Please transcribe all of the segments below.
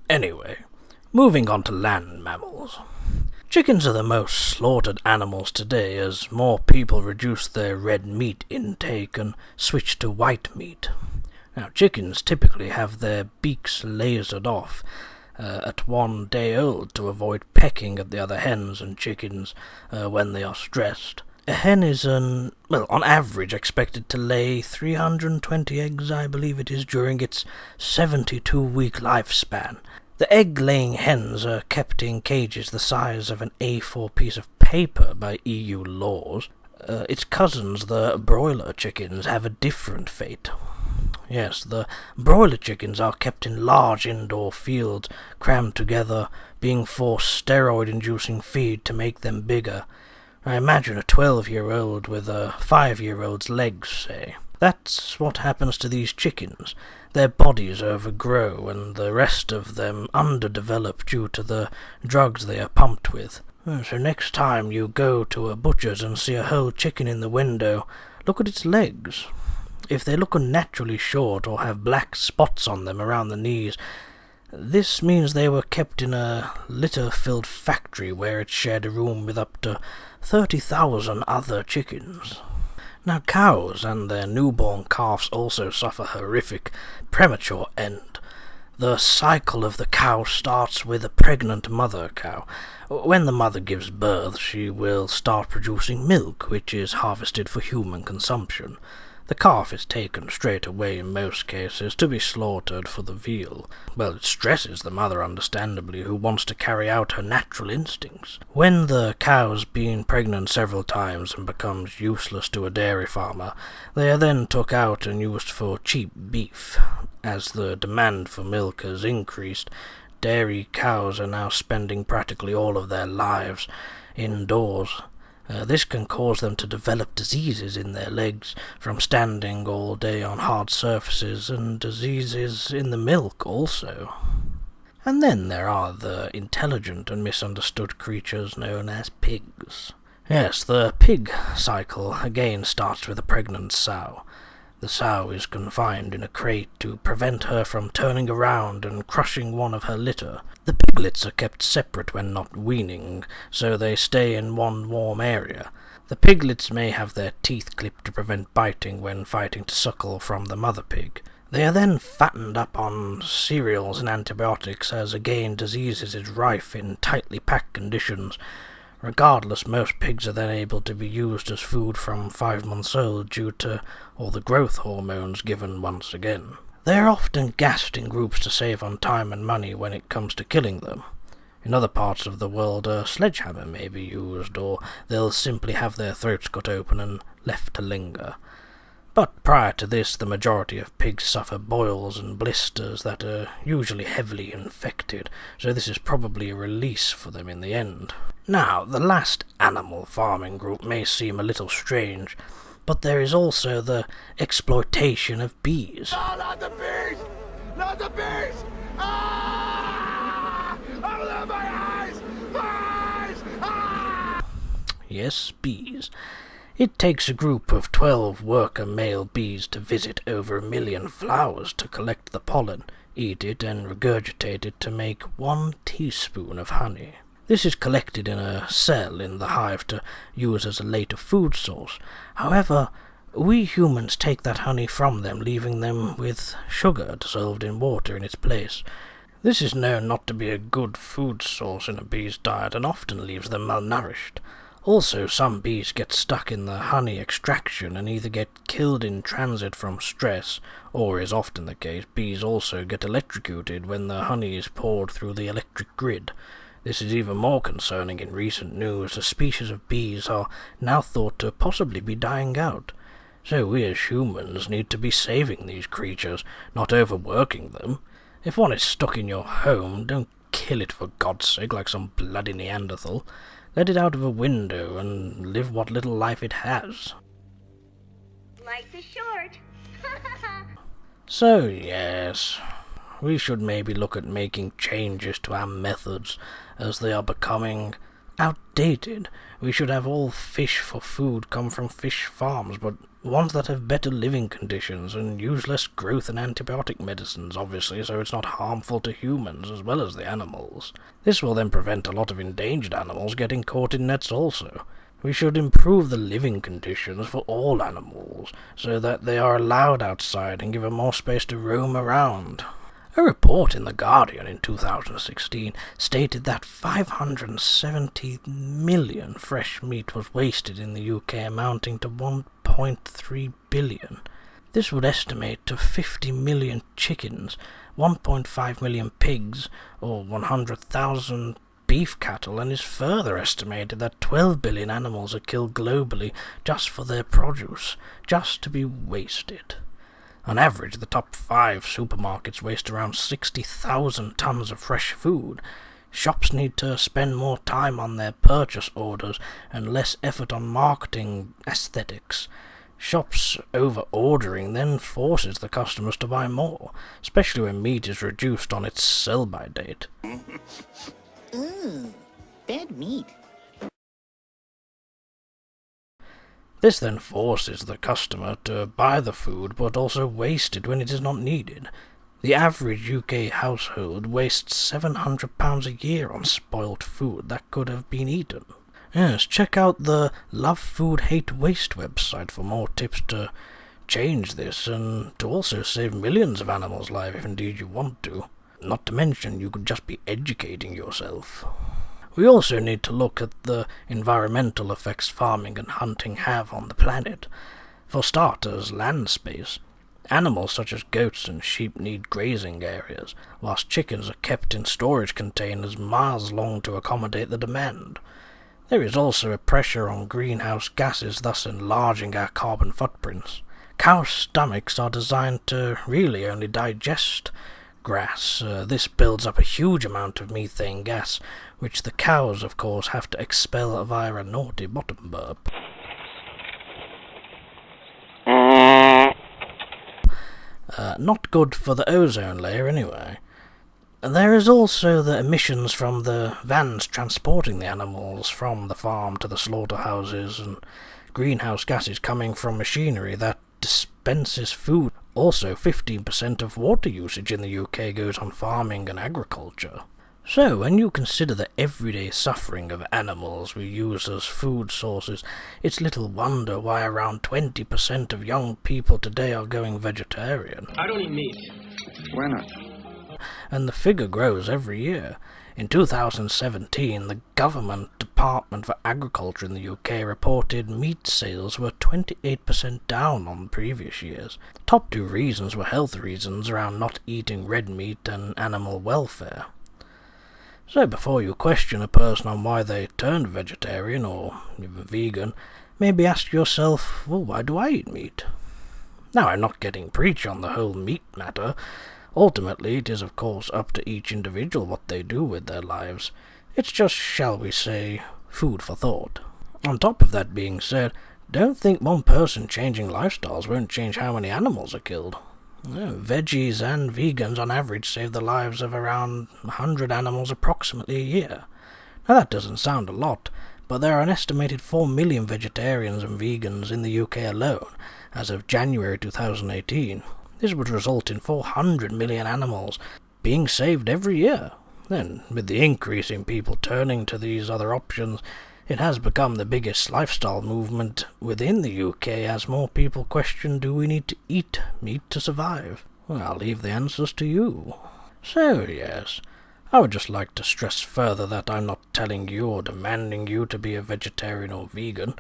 Anyway, moving on to land mammals. Chickens are the most slaughtered animals today as more people reduce their red meat intake and switch to white meat. Now, chickens typically have their beaks lasered off at 1 day old to avoid pecking at the other hens and chickens when they are stressed. A hen is, on average expected to lay 320 eggs, I believe it is, during its 72-week lifespan. The egg-laying hens are kept in cages the size of an A4 piece of paper by EU laws. Its cousins, the broiler chickens, have a different fate. Yes, the broiler chickens are kept in large indoor fields, crammed together, being forced steroid-inducing feed to make them bigger. I imagine a 12-year-old with a 5-year-old's legs, say. That's what happens to these chickens. Their bodies overgrow, and the rest of them underdevelop due to the drugs they are pumped with. So next time you go to a butcher's and see a whole chicken in the window, look at its legs. If they look unnaturally short or have black spots on them around the knees, this means they were kept in a litter-filled factory where it shared a room with up to 30,000 other chickens. Now, cows and their newborn calves also suffer a horrific, premature end. The cycle of the cow starts with a pregnant mother cow. When the mother gives birth, she will start producing milk, which is harvested for human consumption. The calf is taken straight away in most cases to be slaughtered for the veal. Well, it stresses the mother understandably, who wants to carry out her natural instincts. When the cow's been pregnant several times and becomes useless to a dairy farmer, they are then took out and used for cheap beef. As the demand for milk has increased, dairy cows are now spending practically all of their lives indoors. This can cause them to develop diseases in their legs from standing all day on hard surfaces, and diseases in the milk also. And then there are the intelligent and misunderstood creatures known as pigs. Yes, the pig cycle again starts with a pregnant sow. The sow is confined in a crate to prevent her from turning around and crushing one of her litter. The piglets are kept separate when not weaning, so they stay in one warm area. The piglets may have their teeth clipped to prevent biting when fighting to suckle from the mother pig. They are then fattened up on cereals and antibiotics, as again diseases is rife in tightly packed conditions. Regardless, most pigs are then able to be used as food from 5 months old due to all the growth hormones given once again. They are often gassed in groups to save on time and money when it comes to killing them. In other parts of the world, a sledgehammer may be used, or they'll simply have their throats cut open and left to linger. But prior to this, the majority of pigs suffer boils and blisters that are usually heavily infected, so this is probably a release for them in the end. Now, the last animal farming group may seem a little strange, but there is also the exploitation of bees. Oh, not the bees! Not the bees! Ah! Open my eyes! Eyes! Ah! Yes, bees. It takes a group of 12 worker male bees to visit over 1 million flowers to collect the pollen, eat it, and regurgitate it to make 1 teaspoon of honey. This is collected in a cell in the hive to use as a later food source. However, we humans take that honey from them, leaving them with sugar dissolved in water in its place. This is known not to be a good food source in a bee's diet and often leaves them malnourished. Also, some bees get stuck in the honey extraction and either get killed in transit from stress, or, is often the case, bees also get electrocuted when the honey is poured through the electric grid. This is even more concerning in recent news, as species of bees are now thought to possibly be dying out. So we as humans need to be saving these creatures, not overworking them. If one is stuck in your home, don't kill it for God's sake like some bloody Neanderthal. Let it out of a window and live what little life it has. Life is short. So yes, we should maybe look at making changes to our methods, as they are becoming outdated. We should have all fish for food come from fish farms, but ones that have better living conditions and use less growth and antibiotic medicines, obviously, so it's not harmful to humans as well as the animals. This will then prevent a lot of endangered animals getting caught in nets also. We should improve the living conditions for all animals, so that they are allowed outside and given more space to roam around. A report in The Guardian in 2016 stated that 570 million fresh meat was wasted in the UK, amounting to 1.3 billion. This would estimate to 50 million chickens, 1.5 million pigs, or 100,000 beef cattle, and is further estimated that 12 billion animals are killed globally just for their produce, just to be wasted. On average, the top 5 supermarkets waste around 60,000 tons of fresh food. Shops need to spend more time on their purchase orders and less effort on marketing aesthetics. Shops over-ordering then forces the customers to buy more, especially when meat is reduced on its sell-by date. Ooh, bad meat. This then forces the customer to buy the food, but also waste it when it is not needed. The average UK household wastes £700 a year on spoilt food that could have been eaten. Yes, check out the Love Food Hate Waste website for more tips to change this, and to also save millions of animals' lives if indeed you want to. Not to mention, you could just be educating yourself. We also need to look at the environmental effects farming and hunting have on the planet. For starters, land space. Animals such as goats and sheep need grazing areas, whilst chickens are kept in storage containers miles long to accommodate the demand. There is also a pressure on greenhouse gases, thus enlarging our carbon footprints. Cows' stomachs are designed to really only digest grass. This builds up a huge amount of methane gas, which the cows, of course, have to expel via a naughty bottom burp. Not good for the ozone layer, anyway. There is also the emissions from the vans transporting the animals from the farm to the slaughterhouses, and greenhouse gases coming from machinery that dispenses food. Also, 15% of water usage in the UK goes on farming and agriculture. So, when you consider the everyday suffering of animals we use as food sources, it's little wonder why around 20% of young people today are going vegetarian. I don't eat meat. Why not? And the figure grows every year. In 2017, the Government Department for Agriculture in the UK reported meat sales were 28% down on previous years. The top 2 reasons were health reasons around not eating red meat and animal welfare. So before you question a person on why they turned vegetarian or even vegan, maybe ask yourself, well, why do I eat meat? Now, I'm not getting preachy on the whole meat matter. Ultimately, it is of course up to each individual what they do with their lives. It's just, shall we say, food for thought. On top of that being said, don't think one person changing lifestyles won't change how many animals are killed. Veggies and vegans on average save the lives of around 100 animals approximately a year. Now that doesn't sound a lot, but there are an estimated 4 million vegetarians and vegans in the UK alone, as of January 2018. This would result in 400 million animals being saved every year. Then, with the increase in people turning to these other options, it has become the biggest lifestyle movement within the UK as more people question, do we need to eat meat to survive? Well, I'll leave the answers to you. So, yes, I would just like to stress further that I'm not telling you or demanding you to be a vegetarian or vegan.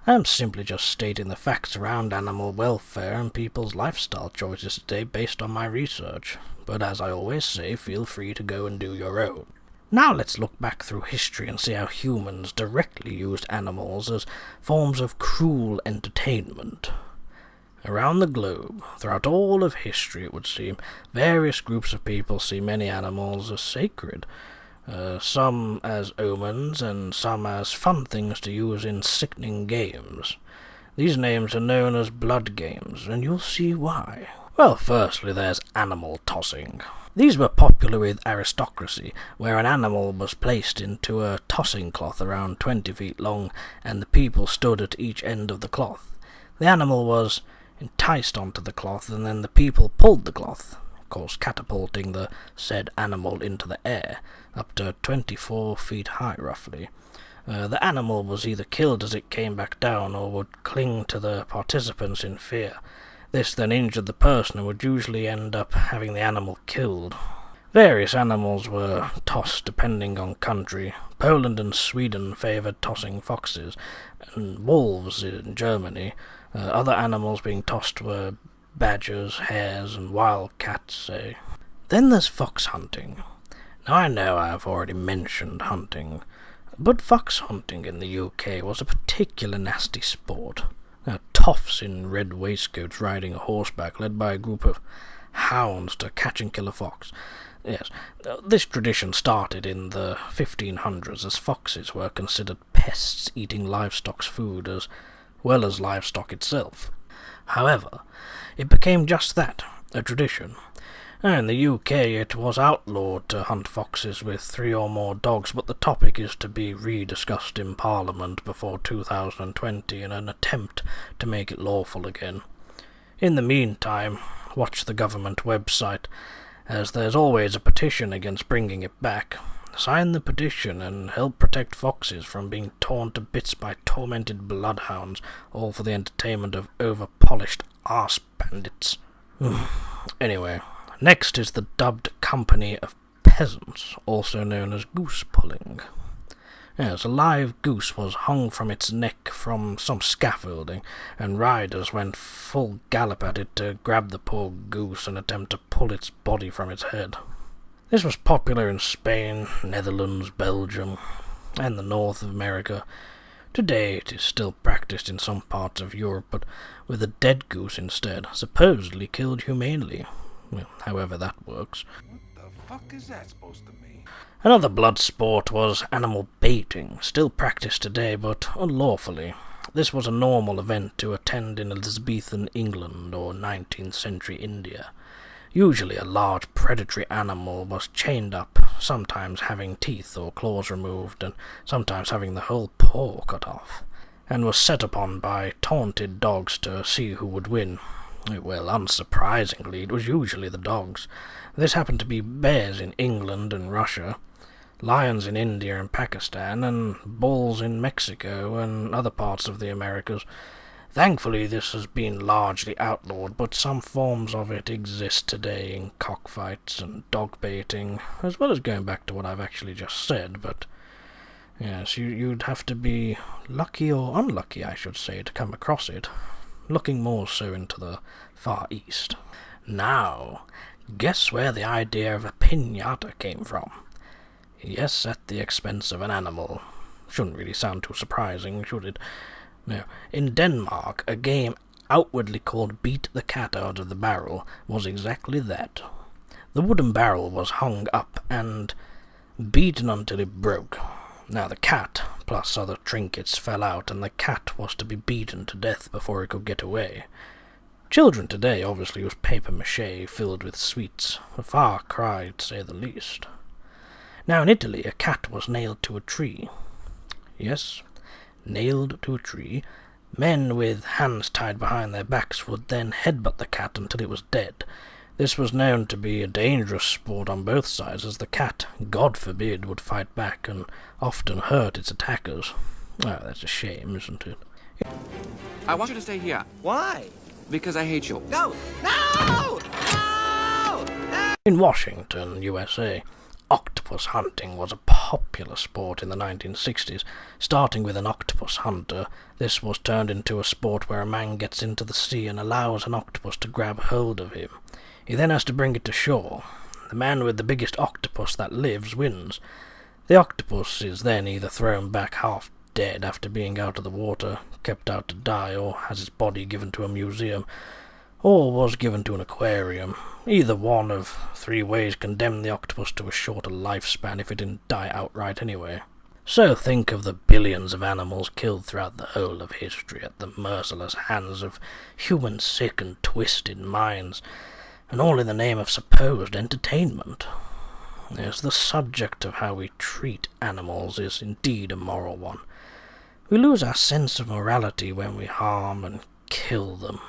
I'm simply just stating the facts around animal welfare and people's lifestyle choices today based on my research. But as I always say, feel free to go and do your own. Now let's look back through history and see how humans directly used animals as forms of cruel entertainment. Around the globe, throughout all of history it would seem, various groups of people see many animals as sacred. Some as omens and some as fun things to use in sickening games. These names are known as blood games, and you'll see why. Well, firstly there's animal tossing. These were popular with aristocracy, where an animal was placed into a tossing cloth around 20 feet long, and the people stood at each end of the cloth. The animal was enticed onto the cloth, and then the people pulled the cloth, of course catapulting the said animal into the air, up to 24 feet high roughly. The animal was either killed as it came back down, or would cling to the participants in fear. This then injured the person and would usually end up having the animal killed. Various animals were tossed depending on country. Poland and Sweden favoured tossing foxes, and wolves in Germany. Other animals being tossed were badgers, hares, and wild cats, say. Then there's fox hunting. Now I know I have already mentioned hunting, but fox hunting in the UK was a particular nasty sport. Toffs in red waistcoats riding a horseback, led by a group of hounds to catch and kill a fox. Yes, this tradition started in the 1500s, as foxes were considered pests eating livestock's food as well as livestock itself. However, it became just that, a tradition. In the UK it was outlawed to hunt foxes with 3 or more dogs, but the topic is to be rediscussed in Parliament before 2020 in an attempt to make it lawful again. In the meantime, watch the government website, as there's always a petition against bringing it back. Sign the petition and help protect foxes from being torn to bits by tormented bloodhounds, all for the entertainment of over-polished arse bandits. Anyway, next is the dubbed company of peasants, also known as goose pulling. Yes, a live goose was hung from its neck from some scaffolding, and riders went full gallop at it to grab the poor goose and attempt to pull its body from its head. This was popular in Spain, Netherlands, Belgium, and the north of America. Today it is still practiced in some parts of Europe, but with a dead goose instead, supposedly killed humanely. However that works. What the fuck is that supposed to mean? Another blood sport was animal baiting, still practiced today but unlawfully. This was a normal event to attend in Elizabethan England or 19th century India. Usually a large predatory animal was chained up, sometimes having teeth or claws removed, and sometimes having the whole paw cut off, and was set upon by taunted dogs to see who would win. Well, unsurprisingly, it was usually the dogs. This happened to be bears in England and Russia, lions in India and Pakistan, and bulls in Mexico and other parts of the Americas. Thankfully, this has been largely outlawed, but some forms of it exist today in cockfights and dog baiting, as well as going back to what I've actually just said, but yes, you'd have to be lucky or unlucky, I should say, to come across it, looking more so into the Far East. Now, guess where the idea of a pinata came from? Yes, at the expense of an animal. Shouldn't really sound too surprising, should it? No. In Denmark, a game outwardly called Beat the Cat Out of the Barrel was exactly that. The wooden barrel was hung up and beaten until it broke. Now the cat, plus other trinkets, fell out, and the cat was to be beaten to death before it could get away. Children today obviously use papier-mâché filled with sweets, a far cry to say the least. Now in Italy, a cat was nailed to a tree. Yes, nailed to a tree. Men with hands tied behind their backs would then headbutt the cat until it was dead. This was known to be a dangerous sport on both sides, as the cat, God forbid, would fight back and often hurt its attackers. Oh, that's a shame, isn't it? I want you to stay here. Why? Because I hate you. No! No! No! In Washington, USA, octopus hunting was a popular sport in the 1960s. Starting with an octopus hunter, this was turned into a sport where a man gets into the sea and allows an octopus to grab hold of him. He then has to bring it to shore. The man with the biggest octopus that lives wins. The octopus is then either thrown back half dead after being out of the water, kept out to die, or has its body given to a museum, or was given to an aquarium. Either one of 3 ways condemned the octopus to a shorter lifespan if it didn't die outright anyway. So think of the billions of animals killed throughout the whole of history at the merciless hands of human sick and twisted minds, and all in the name of supposed entertainment. Yes, the subject of how we treat animals is indeed a moral one. We lose our sense of morality when we harm and kill them.